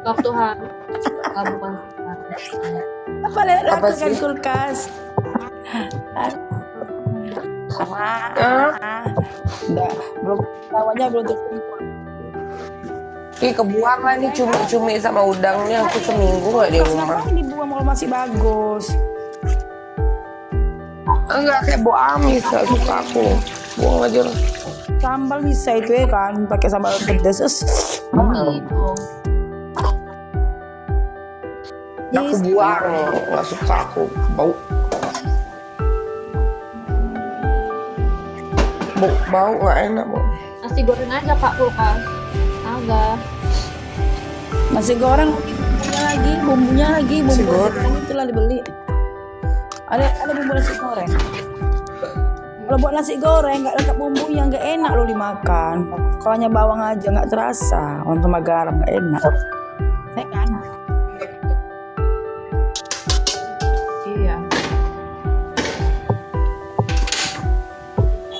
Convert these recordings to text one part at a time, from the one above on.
Waktu hari bukan Apa lewat Apa aku kan sih? kulkas. Enggak, belum lawannya belum terkumpul. Ih, kebuang lah nih cumi-cumi sama udangnya. Aku seminggu nggak di rumah. Ngapain dibuang kalau masih bagus? Enggak, kayak bau amis, gak suka aku. Buang aja lah. Sambal bisa itu ya kan, pakai sambal pedas. gitu. Gak aku buang, gak suka aku. Bau. Bau gak enak, bau. Nasi goreng aja Kak kulkas. Agak. Nasi goreng bumbunya lagi Nasi bumbu goreng. goreng itulah dibeli. Ada bumbu nasi goreng. Kalau buat nasi goreng nggak lengkap bumbunya nggak enak loh dimakan. Kalau hanya bawang aja nggak terasa, sama garam nggak enak. Ya kan? Iya.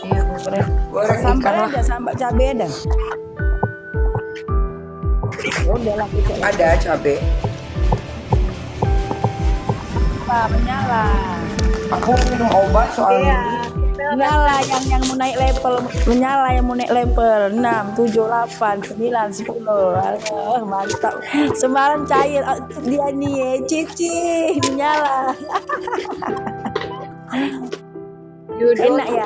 Iya, Goreng Goreng sambal ikan lah. aja, sambal cabai ada. Udah lah kita Ada cabai. apa menyala. Aku minum obat soalnya. Menyala yang mau naik level, menyala yang mau naik level 6, 7, 8, 9, 10. Aduh, mantap. Semalam cair dia nih, Cici menyala. Judul Enak ya.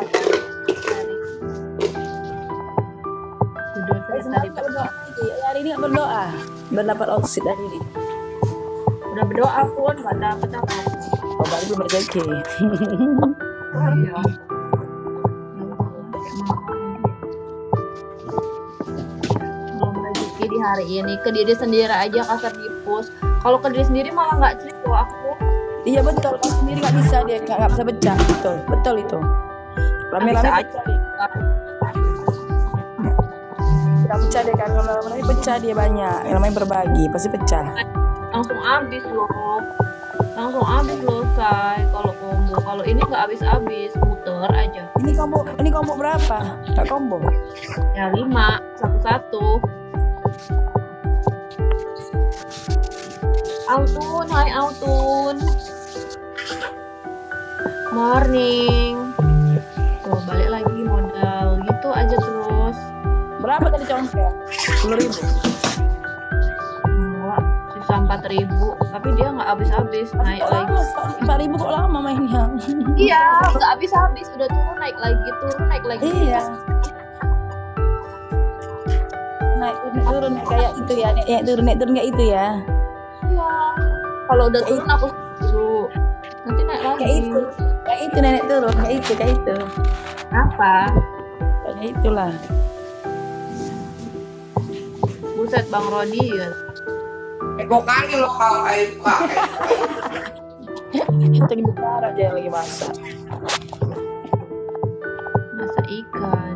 Judul cerita di Berdoa. Hari ini nggak berdoa, berdapat outfit hari ini. udah berdoa pun nggak dapet apa. Oh, baru belum rezeki. Iya. Belum rezeki di hari ini, ke diri sendiri aja kasar dipus. Kalau ke diri sendiri malah nggak cerita aku. Iya betul, kalau sendiri nggak bisa dia nggak bisa pecah, betul itu. Rame-rame Bisa pecah dia. Nggak pecah deh kan, kalau rame-rame pecah dia banyak. Yang namanya berbagi pasti pecah. Langsung habis loh, say. Kalau combo, kalau ini nggak habis muter aja. Ini combo berapa? Nggak combo. Ya 5 satu. Autun, hai Autun. Morning. Tuh balik lagi modal gitu aja terus. Berapa tadi congkel? 10.000. Enggak, sisa 4.000. Tapi dia nggak habis-habis, naik Kok lagi. lama? 4.000 kok lama mainnya? Iya, nggak habis-habis. Udah turun naik lagi. Iya. Naik turun kayak itu ya, naik turun kayak itu ya. Iya. Kalau udah turun aku dulu. Nanti naik lagi. Kayak itu nenek turun, kayak itu. Apa? Kayak itulah. Buset Bang Rodi ya. Kali lo kalau air pakai. Kita besar aja lagi masak. Masak ikan.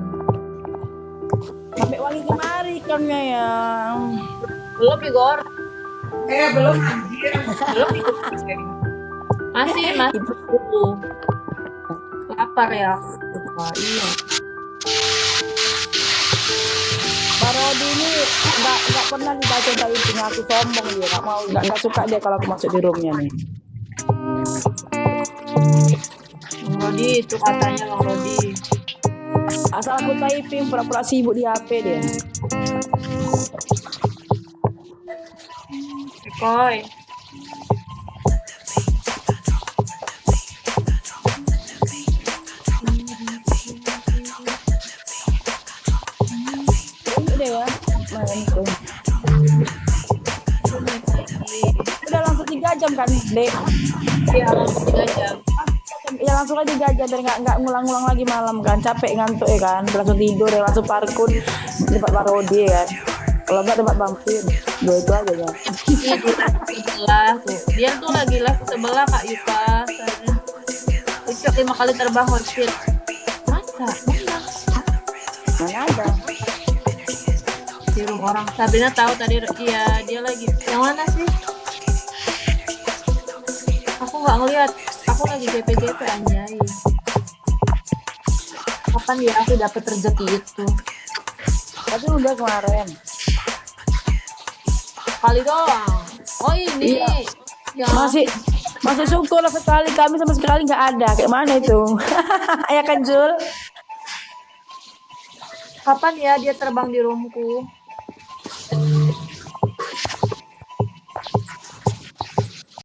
Sampai wangi kemari ikannya ya. Belum digoreng. Belum anjir. Belum digoreng. Masih dulu. Lapar ya. Wah, iya. Pak Rodi ini nggak pernah dibaca punya aku sombong dia, nggak suka dia kalau aku masuk di roomnya nih. Bang Rodi itu katanya Bang Rodi. Asal aku typing pura-pura sibuk di HP dia. Koi. Udah ya, main itu. Udah langsung 3 jam kan, Dek? Iya, langsung 3 jam. Ya langsung aja 3 jam biar nggak ngulang-ngulang lagi malam kan, capek ngantuk ya kan, langsung tidur ya, langsung parkun di tempat Parodi ya kan. Kalau nggak tempat Bampin, 2 itu aja ya. Iya, di live sebelah tuh. Dia tuh lagi live sebelah Kak Yuka. Ucap 5 kali terbang hotshot. Masa? Mana ada? Di room orang. Sabrina tahu tadi, iya dia lagi. Yang mana sih? Aku nggak ngeliat. Aku lagi GP anjay. Kapan ya aku dapat rezeki itu? Tapi udah kemarin. sekali doang. Oh ini. Iya. Ya. Masih syukur lah sekali, kami sama sekali nggak ada. Kayak mana itu? Ya kan Jul? Kapan ya dia terbang di roomku?